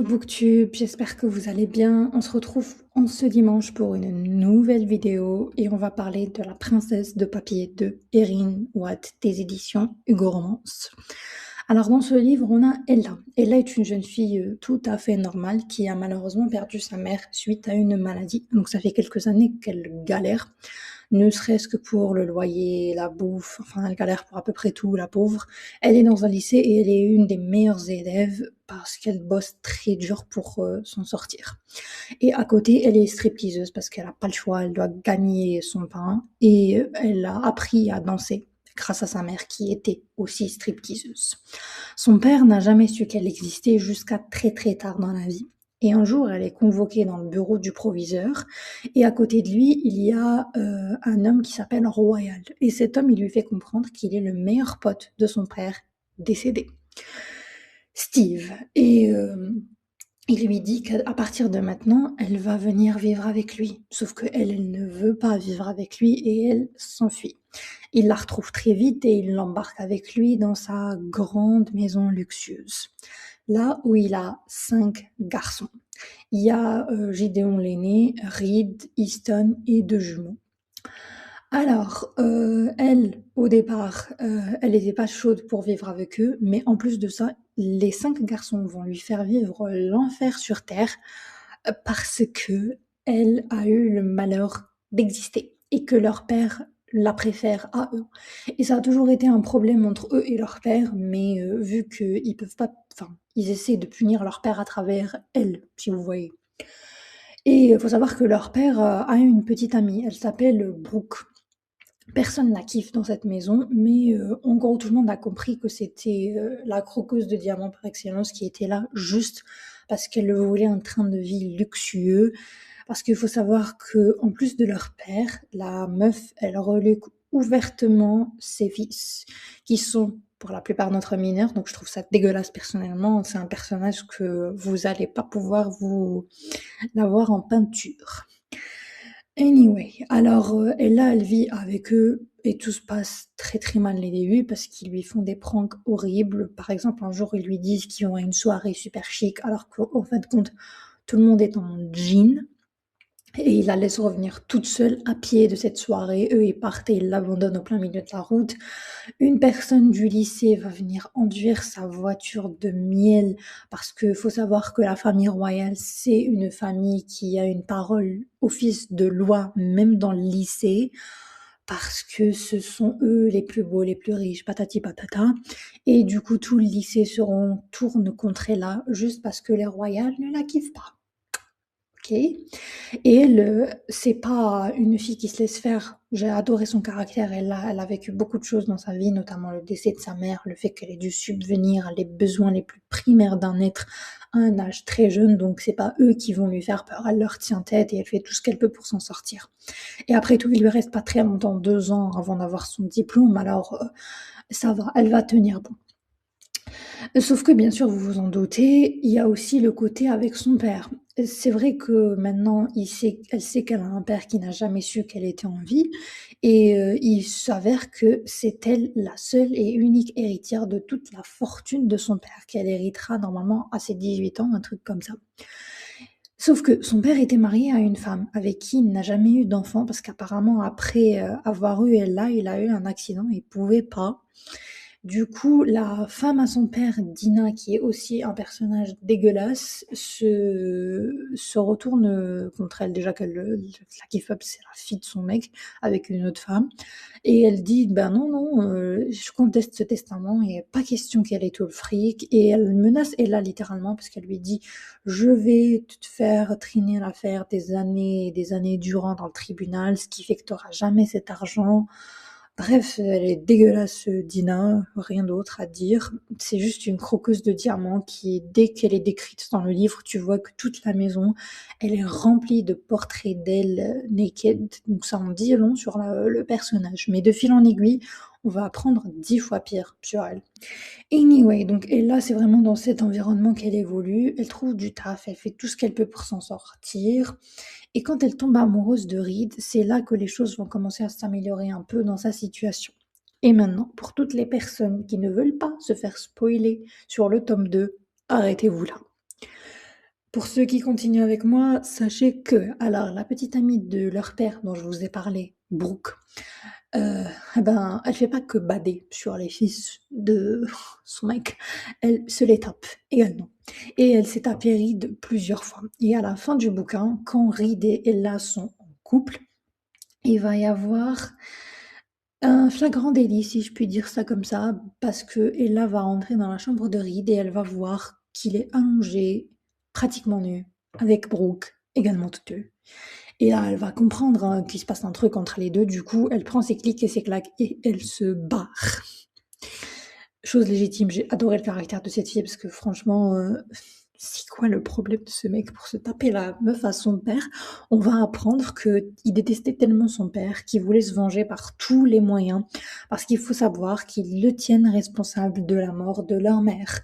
Booktube, j'espère que vous allez bien. On se retrouve en ce dimanche pour une nouvelle vidéo et on va parler de La princesse de papier de Erin Watt des éditions Hugo Romance. Alors dans ce livre, on a Ella. Ella est une jeune fille tout à fait normale qui a malheureusement perdu sa mère suite à une maladie. Donc ça fait quelques années qu'elle galère, ne serait-ce que pour le loyer, la bouffe, enfin elle galère pour à peu près tout, la pauvre. Elle est dans un lycée et elle est une des meilleures élèves parce qu'elle bosse très dur pour s'en sortir. Et à côté, elle est stripteaseuse parce qu'elle n'a pas le choix, elle doit gagner son pain et elle a appris à danser grâce à sa mère qui était aussi stripteaseuse. Son père n'a jamais su qu'elle existait jusqu'à très très tard dans la vie. Et un jour, elle est convoquée dans le bureau du proviseur et à côté de lui, il y a un homme qui s'appelle Royal. Et cet homme, il lui fait comprendre qu'il est le meilleur pote de son père décédé, Steve. Et il lui dit qu'à partir de maintenant, elle va venir vivre avec lui. Sauf qu'elle, elle ne veut pas vivre avec lui et elle s'enfuit. Il la retrouve très vite et il l'embarque avec lui dans sa grande maison luxueuse. Là où il a 5 garçons. Il y a Gideon l'aîné, Reed, Easton et 2 jumeaux. Alors, elle, au départ, elle n'était pas chaude pour vivre avec eux, mais en plus de ça, les 5 garçons vont lui faire vivre l'enfer sur terre, parce qu'elle a eu le malheur d'exister et que leur père la préfère à eux. Et ça a toujours été un problème entre eux et leur père, mais vu qu'ils peuvent pas, enfin, ils essaient de punir leur père à travers elle, si vous voyez. Et il faut savoir que leur père a une petite amie, elle s'appelle Brooke. Personne la kiffe dans cette maison, mais en gros, tout le monde a compris que c'était la croqueuse de diamants par excellence qui était là juste parce qu'elle voulait un train de vie luxueux. Parce qu'il faut savoir que en plus de leur père, la meuf, elle reluque ouvertement ses fils, qui sont pour la plupart d'entre eux mineurs. Donc je trouve ça dégueulasse personnellement. C'est un personnage que vous allez pas pouvoir vous l'avoir en peinture. Anyway, alors Ella, elle vit avec eux et tout se passe très très mal les débuts parce qu'ils lui font des pranks horribles. Par exemple, un jour, ils lui disent qu'ils vont à une soirée super chic alors qu'en fin de compte, tout le monde est en jean. Et il la laisse revenir toute seule à pied de cette soirée. Eux, ils partent et ils l'abandonnent au plein milieu de la route. Une personne du lycée va venir enduire sa voiture de miel parce que faut savoir que la famille royale, c'est une famille qui a une parole office de loi même dans le lycée parce que ce sont eux les plus beaux, les plus riches, patati patata. Et du coup, tout le lycée tourne contre elle juste parce que les royales ne la kiffent pas. Ok. Et elle, c'est pas une fille qui se laisse faire. J'ai adoré son caractère. Elle a vécu beaucoup de choses dans sa vie, notamment le décès de sa mère, le fait qu'elle ait dû subvenir les besoins les plus primaires d'un être à un âge très jeune. Donc c'est pas eux qui vont lui faire peur. Elle leur tient tête et elle fait tout ce qu'elle peut pour s'en sortir. Et après tout, il lui reste pas très longtemps, 2 ans avant d'avoir son diplôme. Alors ça va, elle va tenir bon. Sauf que bien sûr, vous vous en doutez, il y a aussi le côté avec son père. C'est vrai que maintenant, elle sait qu'elle a un père qui n'a jamais su qu'elle était en vie, et il s'avère que c'est elle la seule et unique héritière de toute la fortune de son père, qu'elle héritera normalement à ses 18 ans, un truc comme ça. Sauf que son père était marié à une femme avec qui il n'a jamais eu d'enfant, parce qu'apparemment, après avoir eu Ella, il a eu un accident, il pouvait pas. Du coup, la femme à son père, Dina, qui est aussi un personnage dégueulasse, se retourne contre elle. Déjà qu'elle la kiffe up, c'est la fille de son mec avec une autre femme. Et elle dit, ben non, non, je conteste ce testament, il n'est pas question qu'elle ait tout le fric. Et elle menace Ella littéralement parce qu'elle lui dit, je vais te faire traîner l'affaire des années et des années durant dans le tribunal, ce qui fait que tu n'auras jamais cet argent. Bref, elle est dégueulasse, Dina, rien d'autre à dire. C'est juste une croqueuse de diamants qui, dès qu'elle est décrite dans le livre, tu vois que toute la maison, elle est remplie de portraits d'elle naked. Donc ça en dit long sur le personnage. Mais de fil en aiguille, on va apprendre 10 fois pire sur elle. Anyway, donc Ella, c'est vraiment dans cet environnement qu'elle évolue. Elle trouve du taf, elle fait tout ce qu'elle peut pour s'en sortir. Et quand elle tombe amoureuse de Reed, c'est là que les choses vont commencer à s'améliorer un peu dans sa situation. Et maintenant, pour toutes les personnes qui ne veulent pas se faire spoiler sur le tome 2, arrêtez-vous là. Pour ceux qui continuent avec moi, sachez que, alors, la petite amie de leur père dont je vous ai parlé, Brooke, euh, eh ben, elle fait pas que bader sur les fils de son mec, elle se les tape également. Et elle s'est tapé Reed plusieurs fois. Et à la fin du bouquin, quand Reed et Ella sont en couple, il va y avoir un flagrant délit, si je puis dire ça comme ça, parce que Ella va entrer dans la chambre de Reed et elle va voir qu'il est allongé, pratiquement nu, avec Brooke, également toute nue. Et là, elle va comprendre qu'il se passe un truc entre les deux. Du coup, elle prend ses clics et ses claques et elle se barre. Chose légitime, j'ai adoré le caractère de cette fille parce que franchement, c'est quoi le problème de ce mec pour se taper la meuf à son père? On va apprendre qu'il détestait tellement son père qu'il voulait se venger par tous les moyens parce qu'il faut savoir qu'ils le tiennent responsable de la mort de leur mère.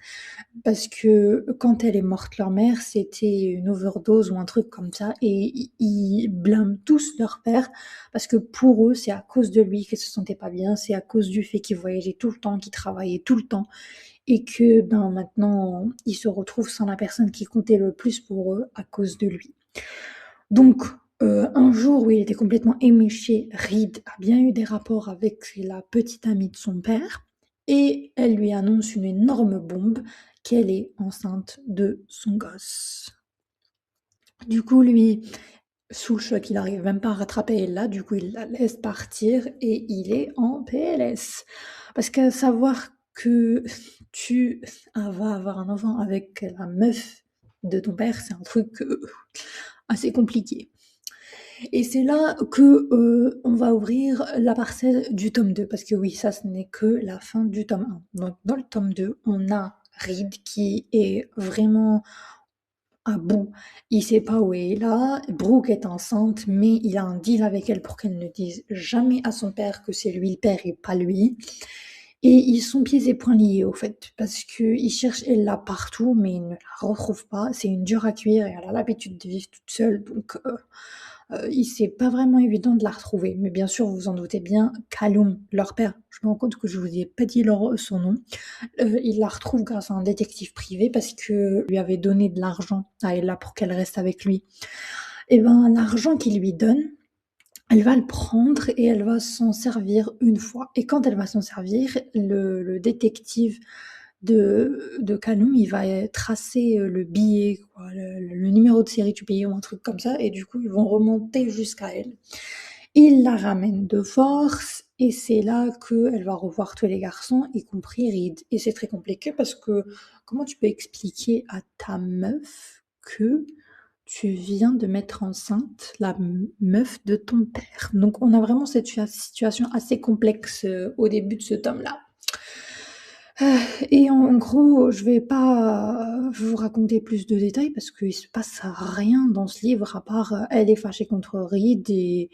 Parce que quand elle est morte, leur mère, c'était une overdose ou un truc comme ça, et ils blâment tous leur père, parce que pour eux, c'est à cause de lui qu'elle se sentait pas bien, c'est à cause du fait qu'il voyageait tout le temps, qu'il travaillait tout le temps, et que ben maintenant, ils se retrouvent sans la personne qui comptait le plus pour eux à cause de lui. Donc, un jour où il était complètement éméché, Reed a bien eu des rapports avec la petite amie de son père et elle lui annonce une énorme bombe qu'elle est enceinte de son gosse. Du coup, lui, sous le choc, il n'arrive même pas à rattraper Ella, du coup, il la laisse partir et il est en PLS. Parce que savoir que tu vas avoir un enfant avec la meuf de ton père, c'est un truc assez compliqué. Et c'est là que on va ouvrir la parcelle du tome 2, parce que oui, ça, ce n'est que la fin du tome 1. Donc, dans le tome 2, on a Reed qui est vraiment à bout. Il sait pas où est là. Brooke est enceinte, mais il a un deal avec elle pour qu'elle ne dise jamais à son père que c'est lui le père et pas lui. Et ils sont pieds et poings liés, au fait, parce qu'il cherche Ella partout, mais il ne la retrouve pas. C'est une dure à cuire et elle a l'habitude de vivre toute seule, donc c'est pas vraiment évident de la retrouver. Mais bien sûr, vous vous en doutez bien, Callum, leur père, je me rends compte que je vous ai pas dit son nom, il la retrouve grâce à un détective privé parce que lui avait donné de l'argent à Ella pour qu'elle reste avec lui. Et ben, l'argent qu'il lui donne, elle va le prendre et elle va s'en servir une fois. Et quand elle va s'en servir, le détective de Callum, il va tracer le billet, quoi, le numéro de série du billet ou un truc comme ça, et du coup, ils vont remonter jusqu'à elle. Il la ramène de force, et c'est là qu'elle va revoir tous les garçons, y compris Reed. Et c'est très compliqué parce que comment tu peux expliquer à ta meuf que tu viens de mettre enceinte la meuf de ton père? Donc on a vraiment cette situation assez complexe au début de ce tome-là. Et en gros, je vais pas vous raconter plus de détails parce qu'il se passe rien dans ce livre à part elle est fâchée contre Reed et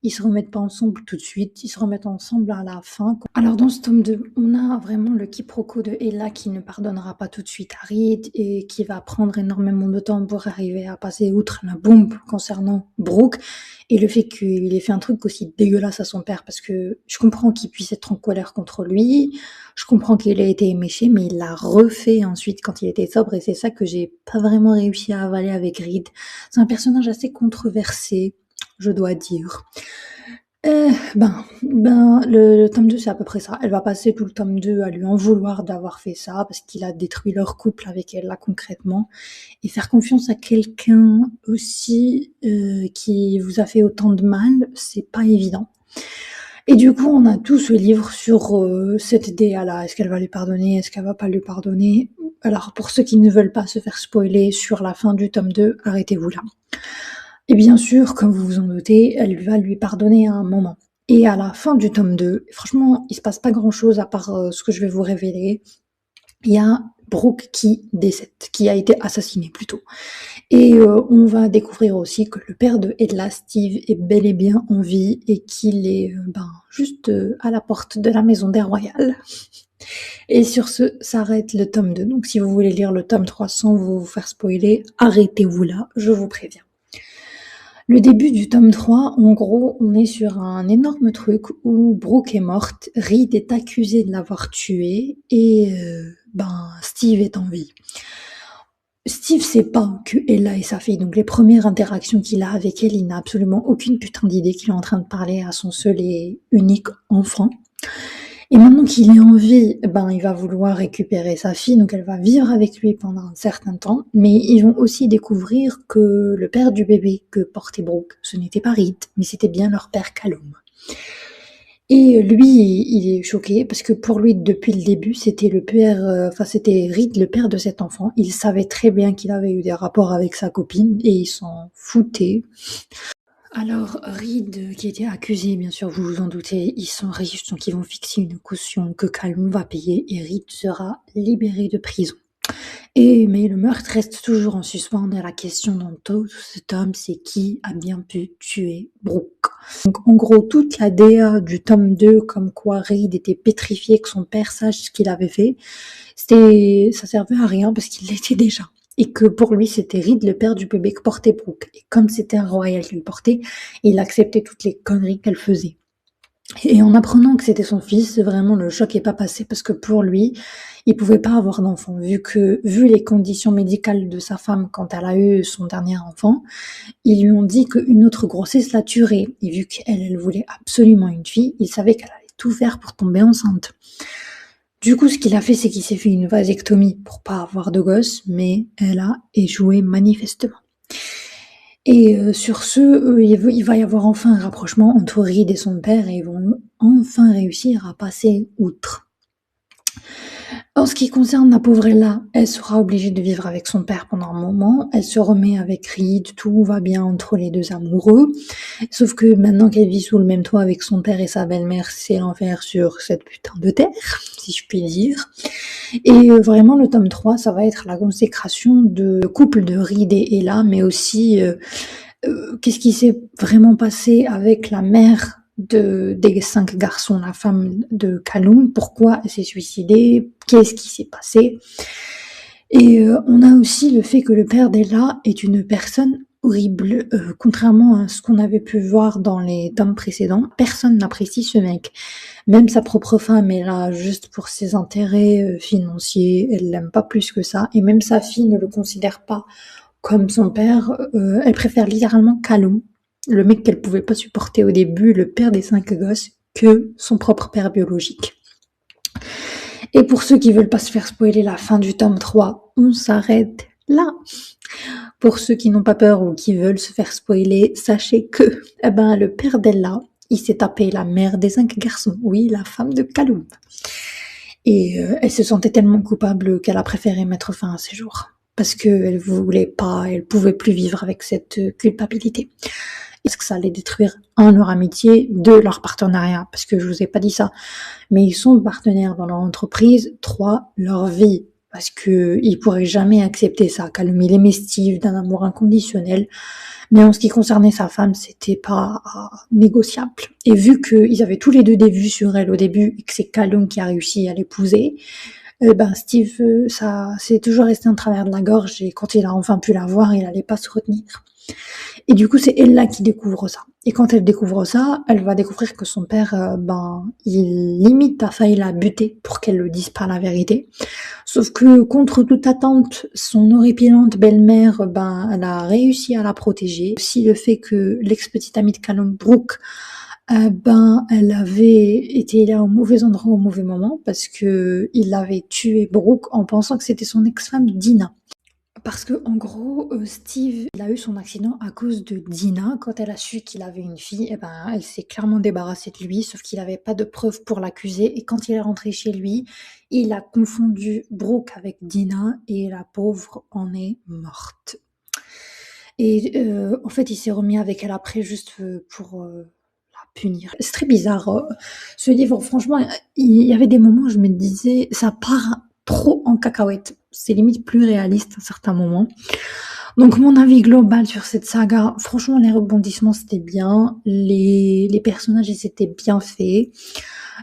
ils se remettent pas ensemble tout de suite, ils se remettent ensemble à la fin. Alors dans ce tome 2, on a vraiment le quiproquo de Ella qui ne pardonnera pas tout de suite à Reed et qui va prendre énormément de temps pour arriver à passer outre la bombe concernant Brooke et le fait qu'il ait fait un truc aussi dégueulasse à son père, parce que je comprends qu'il puisse être en colère contre lui, je comprends qu'il ait été éméché, mais il l'a refait ensuite quand il était sobre, et c'est ça que j'ai pas vraiment réussi à avaler avec Reed. C'est un personnage assez controversé, je dois dire. Le tome 2, c'est à peu près ça. Elle va passer tout le tome 2 à lui en vouloir d'avoir fait ça, parce qu'il a détruit leur couple avec elle, là, concrètement. Et faire confiance à quelqu'un aussi qui vous a fait autant de mal, c'est pas évident. Et du coup, on a tout ce livre sur cette DA-là. Est-ce qu'elle va lui pardonner? Est-ce qu'elle va pas lui pardonner? Alors, pour ceux qui ne veulent pas se faire spoiler sur la fin du tome 2, arrêtez-vous là. Et bien sûr, comme vous vous en doutez, elle va lui pardonner à un moment. Et à la fin du tome 2, franchement, il se passe pas grand-chose à part ce que je vais vous révéler. Il y a Brooke qui décède, qui a été assassiné plutôt. Et on va découvrir aussi que le père de Ella, Steve, est bel et bien en vie et qu'il est juste à la porte de la maison des Royales. Et sur ce, s'arrête le tome 2. Donc si vous voulez lire le tome 3 sans vous faire spoiler, arrêtez-vous là, je vous préviens. Le début du tome 3, en gros, on est sur un énorme truc où Brooke est morte, Reed est accusé de l'avoir tuée et Steve est en vie. Steve sait pas que Ella est sa fille, donc les premières interactions qu'il a avec elle, il n'a absolument aucune putain d'idée qu'il est en train de parler à son seul et unique enfant. Et maintenant qu'il est en vie, ben, il va vouloir récupérer sa fille, donc elle va vivre avec lui pendant un certain temps, mais ils vont aussi découvrir que le père du bébé que portait Brooke, ce n'était pas Reed, mais c'était bien leur père Callum. Et lui, il est choqué parce que pour lui, depuis le début, c'était le père, enfin c'était Reed, le père de cet enfant. Il savait très bien qu'il avait eu des rapports avec sa copine et il s'en foutait. Alors Reed, qui était accusé, bien sûr, vous vous en doutez, ils sont riches, donc ils vont fixer une caution que Callum va payer et Reed sera libéré de prison. Mais le meurtre reste toujours en suspens et la question dans tout ce tome, c'est qui a bien pu tuer Brooke. Donc en gros, toute la DA du tome 2, comme quoi Reed était pétrifié que son père sache ce qu'il avait fait, ça servait à rien parce qu'il l'était déjà. Et que pour lui, c'était Reed, le père du bébé, que portait Brooke. Et comme c'était un royal qui le portait, il acceptait toutes les conneries qu'elle faisait. Et en apprenant que c'était son fils, vraiment le choc n'est pas passé parce que pour lui, il pouvait pas avoir d'enfant vu les conditions médicales de sa femme quand elle a eu son dernier enfant, ils lui ont dit qu'une autre grossesse la tuerait. Et vu qu'elle, elle voulait absolument une fille, il savait qu'elle allait tout faire pour tomber enceinte. Du coup, ce qu'il a fait, c'est qu'il s'est fait une vasectomie pour pas avoir de gosse, mais elle a échoué manifestement. Et sur ce, il va y avoir enfin un rapprochement entre Reed et son père et ils vont enfin réussir à passer outre. En ce qui concerne la pauvre Ella, elle sera obligée de vivre avec son père pendant un moment. Elle se remet avec Reed, tout va bien entre les deux amoureux. Sauf que maintenant qu'elle vit sous le même toit avec son père et sa belle-mère, c'est l'enfer sur cette putain de terre, si je puis dire. Et vraiment, le tome 3, ça va être la consécration de couple de Reed et Ella, mais aussi qu'est-ce qui s'est vraiment passé avec la mère des 5 garçons, la femme de Callum, pourquoi elle s'est suicidée, qu'est-ce qui s'est passé. Et on a aussi le fait que le père d'Ella est une personne horrible, contrairement à ce qu'on avait pu voir dans les tomes précédents, personne n'apprécie ce mec. Même sa propre femme est là juste pour ses intérêts financiers, elle l'aime pas plus que ça, et même sa fille ne le considère pas comme son père, elle préfère littéralement Callum, le mec qu'elle pouvait pas supporter au début, le père des 5 gosses, que son propre père biologique. Et pour ceux qui veulent pas se faire spoiler la fin du tome 3, on s'arrête là. Pour ceux qui n'ont pas peur ou qui veulent se faire spoiler, sachez que le père d'Ella, il s'est tapé la mère des 5 garçons, oui, la femme de Callum. Et elle se sentait tellement coupable qu'elle a préféré mettre fin à ses jours. Parce qu'elle voulait pas, elle pouvait plus vivre avec cette culpabilité. Est-ce que ça allait détruire, un, leur amitié, deux, leur partenariat, parce que je vous ai pas dit ça, mais ils sont partenaires dans leur entreprise, trois, leur vie, parce que ils pourraient jamais accepter ça. Callum, il aimait Steve d'un amour inconditionnel, mais en ce qui concernait sa femme, c'était pas négociable. Et vu qu'ils avaient tous les deux des vues sur elle au début, et que c'est Callum qui a réussi à l'épouser, Steve, ça c'est toujours resté en travers de la gorge, et quand il a enfin pu la voir, il allait pas se retenir. Et du coup, c'est Ella qui découvre ça. Et quand elle découvre ça, elle va découvrir que son père, il limite a failli la buter pour qu'elle le dise pas la vérité. Sauf que contre toute attente, son horripilante belle-mère, elle a réussi à la protéger. Aussi le fait que l'ex-petite amie de Callum, Brooke, elle avait été là au mauvais endroit au mauvais moment parce que il avait tué Brooke en pensant que c'était son ex-femme Dina. Parce que en gros, Steve, il a eu son accident à cause de Dina. Quand elle a su qu'il avait une fille, elle s'est clairement débarrassée de lui, sauf qu'il avait pas de preuves pour l'accuser. Et quand il est rentré chez lui, il a confondu Brooke avec Dina et la pauvre en est morte. Et en fait, il s'est remis avec elle après juste pour la punir. C'est très bizarre. Ce livre, franchement, il y avait des moments où je me disais, ça part trop en cacahuète. C'est limite plus réaliste à certains moments. Donc mon avis global sur cette saga, franchement les rebondissements c'était bien, les personnages ils étaient bien faits.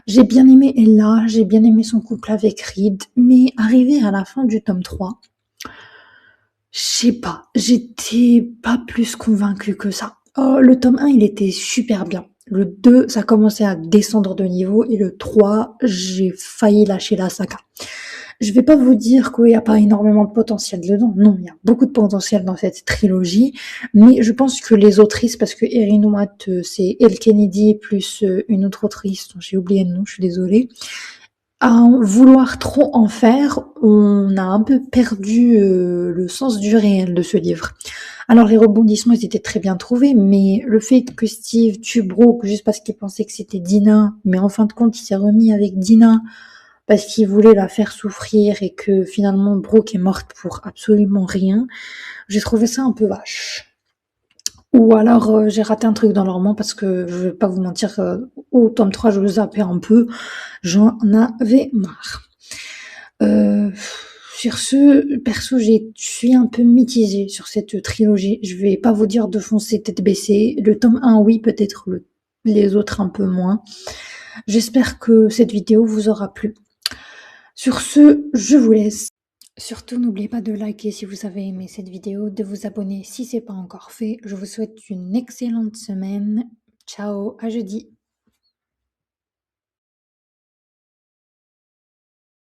J'ai bien aimé Ella, j'ai bien aimé son couple avec Reed, mais arrivé à la fin du tome 3, je sais pas, j'étais pas plus convaincue que ça. Oh, le tome 1 il était super bien. Le 2, ça commençait à descendre de niveau et le 3, j'ai failli lâcher la saga. Je vais pas vous dire qu'il y a pas énormément de potentiel dedans. Non, il y a beaucoup de potentiel dans cette trilogie, mais je pense que les autrices, parce que Erin Watt, c'est Elle Kennedy plus une autre autrice dont j'ai oublié le nom, je suis désolée. À en vouloir trop en faire, on a un peu perdu le sens du réel de ce livre. Alors les rebondissements, ils étaient très bien trouvés, mais le fait que Steve tue Brooke juste parce qu'il pensait que c'était Dina, mais en fin de compte, il s'est remis avec Dina parce qu'il voulait la faire souffrir et que finalement Brooke est morte pour absolument rien, j'ai trouvé ça un peu vache. Ou alors j'ai raté un truc dans le roman parce que je vais pas vous mentir, au tome 3 je le zappais un peu, j'en avais marre. Euh, sur ce, perso, je suis un peu mitigée sur cette trilogie. Je vais pas vous dire de foncer tête baissée. Le tome 1, oui, peut-être les autres un peu moins. J'espère que cette vidéo vous aura plu. Sur ce, je vous laisse. Surtout, n'oubliez pas de liker si vous avez aimé cette vidéo, de vous abonner si c'est pas encore fait. Je vous souhaite une excellente semaine. Ciao, à jeudi.